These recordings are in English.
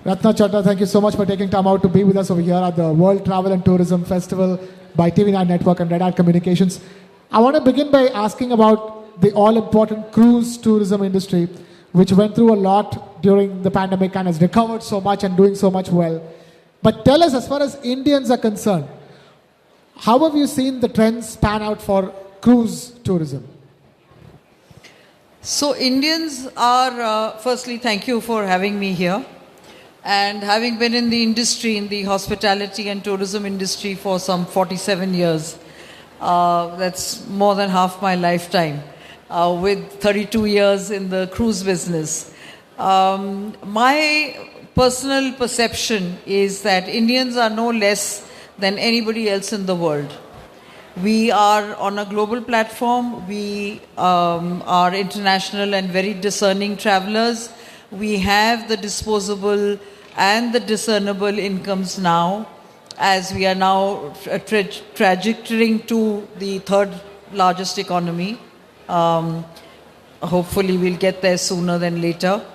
Ratna Chadda, thank you so much for taking time out to be with us over here at the World Travel and Tourism Festival by TV9 Network and Red Hat Communications. I want to begin by asking about the all-important cruise tourism industry, which went through a lot during the pandemic and has recovered so much and doing so much well. But tell us, as far as Indians are concerned, how have you seen the trends pan out for cruise tourism? So Indians are, firstly, thank you for having me here. And having been in the industry, in the hospitality and tourism industry for some 47 years, that's more than half my lifetime, with 32 years in the cruise business. My personal perception is that Indians are no less than anybody else in the world. We are on a global platform. We are international and very discerning travelers. We have the disposable and the discernible incomes now, as we are now trajectorying to the third largest economy. Hopefully we'll get there sooner than later.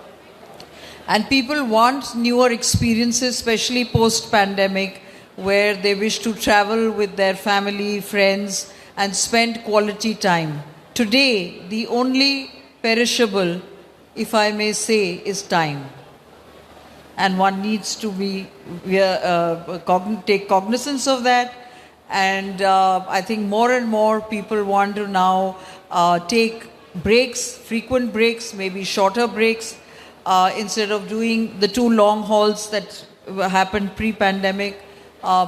And people want newer experiences, especially post-pandemic, where they wish to travel with their family, friends, and spend quality time. Today, the only perishable, if I may say, is time. And one needs to take cognizance of that. And I think more and more people want to now take breaks, frequent breaks, maybe shorter breaks, instead of doing the two long hauls that happened pre-pandemic.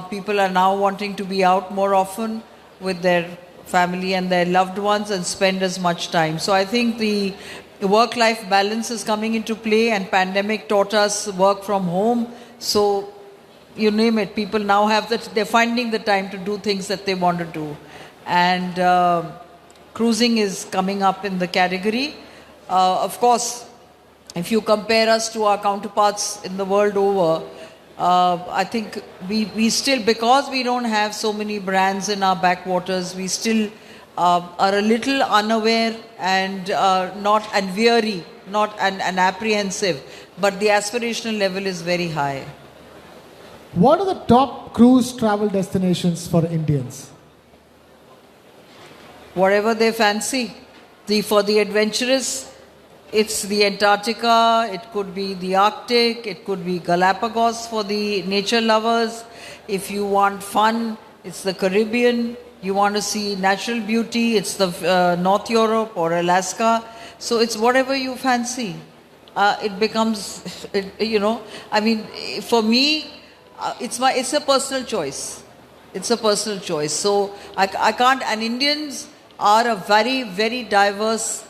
People are now wanting to be out more often with their family and their loved ones and spend as much time. So I think the work-life balance is coming into play, and pandemic taught us work from home. So you name it, people now have that, they're finding the time to do things that they want to do. And cruising is coming up in the category. Of course, if you compare us to our counterparts in the world over, I think we still, because we don't have so many brands in our backwaters, we still are a little unaware and weary, and apprehensive. But the aspirational level is very high. What are the top cruise travel destinations for Indians? Whatever they fancy. For the adventurous, it's the Antarctica, it could be the Arctic, it could be Galapagos for the nature lovers. If you want fun, it's the Caribbean. You want to see natural beauty, it's the North Europe or Alaska. So it's whatever you fancy. It becomes, I mean, for me, it's a personal choice. It's a personal choice. So I can't, and Indians are a very, very diverse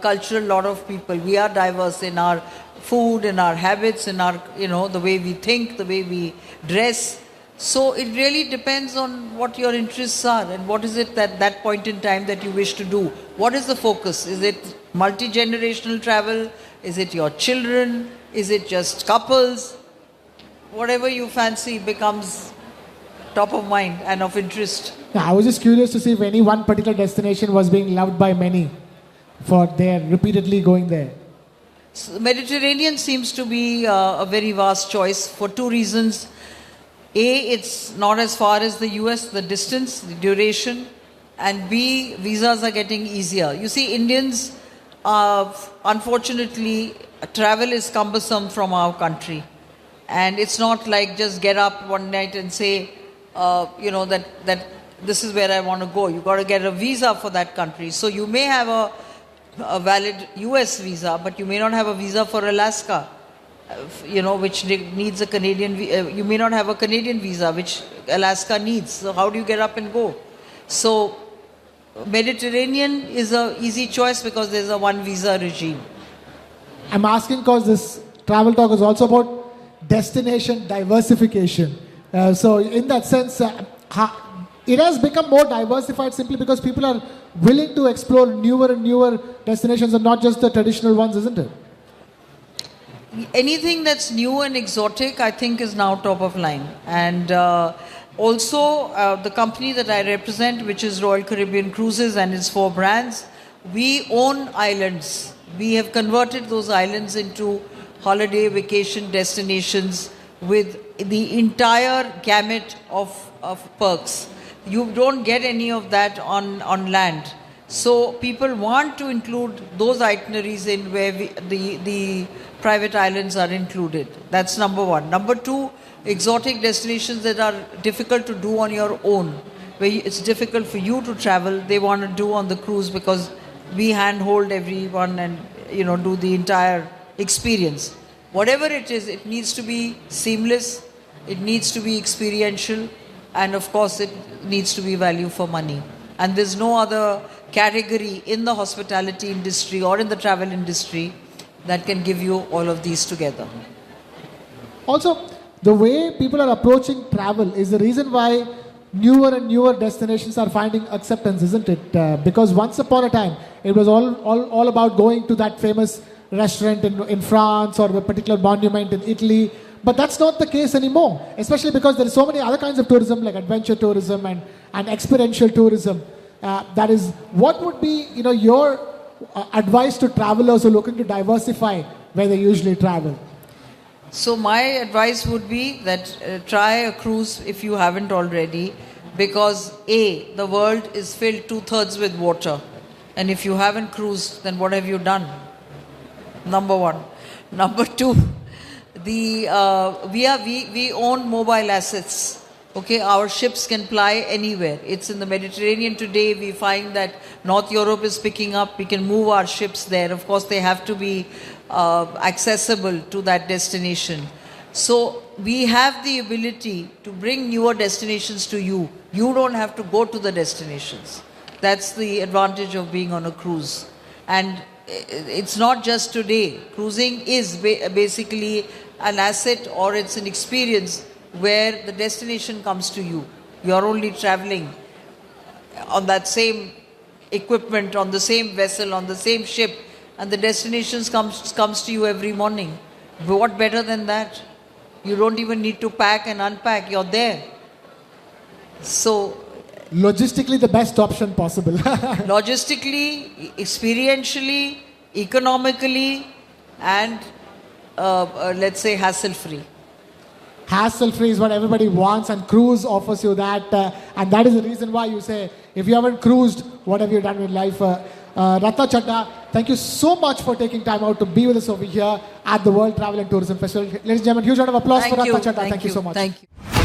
cultural lot of people. We are diverse in our food, in our habits, in our, the way we think, the way we dress. So it really depends on what your interests are and what is it at that point in time that you wish to do. What is the focus? Is it multi-generational travel? Is it your children? Is it just couples? Whatever you fancy becomes top of mind and of interest. Yeah, I was just curious to see if any one particular destination was being loved by many for their repeatedly going there. So Mediterranean seems to be a very vast choice for two reasons. A, it's not as far as the US, the distance, the duration. And B, visas are getting easier. You see, Indians, unfortunately, travel is cumbersome from our country. And it's not like just get up one night and say, that this is where I want to go. You've got to get a visa for that country. So you may have a valid US visa, but you may not have a visa for Alaska, which needs a Canadian, you may not have a Canadian visa, which Alaska needs. So how do you get up and go? So Mediterranean is an easy choice because there's a one visa regime. I'm asking because this travel talk is also about destination diversification. So in that sense, it has become more diversified simply because people are willing to explore newer and newer destinations and not just the traditional ones, isn't it? Anything that's new and exotic, I think, is now top of line. And also, the company that I represent, which is Royal Caribbean Cruises and its 4 brands, we own islands. We have converted those islands into holiday vacation destinations with the entire gamut of perks. You don't get any of that on land. So people want to include those itineraries in where the private islands are included. That's number one. Number two, exotic destinations that are difficult to do on your own, where it's difficult for you to travel, they want to do on the cruise because we handhold everyone and do the entire experience. Whatever it is, it needs to be seamless, it needs to be experiential, and of course it needs to be value for money. And there's no other category in the hospitality industry or in the travel industry that can give you all of these together. Also, the way people are approaching travel is the reason why newer and newer destinations are finding acceptance, isn't it? Because once upon a time, it was all about going to that famous restaurant in France or the particular monument in Italy. But that's not the case anymore, especially because there are so many other kinds of tourism like adventure tourism and experiential tourism. That is, what would be your advice to travelers who are looking to diversify where they usually travel? So my advice would be that try a cruise if you haven't already, because A, the world is filled 2/3 with water, and if you haven't cruised, then what have you done? Number one. Number two, we own mobile assets. Okay, our ships can ply anywhere. It's in the Mediterranean today. We find that North Europe is picking up. We can move our ships there. Of course, they have to be accessible to that destination. So we have the ability to bring newer destinations to you. You don't have to go to the destinations. That's the advantage of being on a cruise. And it's not just today. Cruising is basically an asset, or it's an experience where the destination comes to you. You're only traveling on that same equipment, on the same vessel, on the same ship, and the destination comes to you every morning. What better than that? You don't even need to pack and unpack. You're there. So Logistically, the best option possible. logistically, experientially, economically, and let's say hassle-free. Hassle-free is what everybody wants, and cruise offers you that. And that is the reason why you say, if you haven't cruised, what have you done with life? Ratna Chadha, thank you so much for taking time out to be with us over here at the World Travel and Tourism Festival. Ladies and gentlemen, huge round of applause for Ratna Chadha. Thank you so much. Thank you.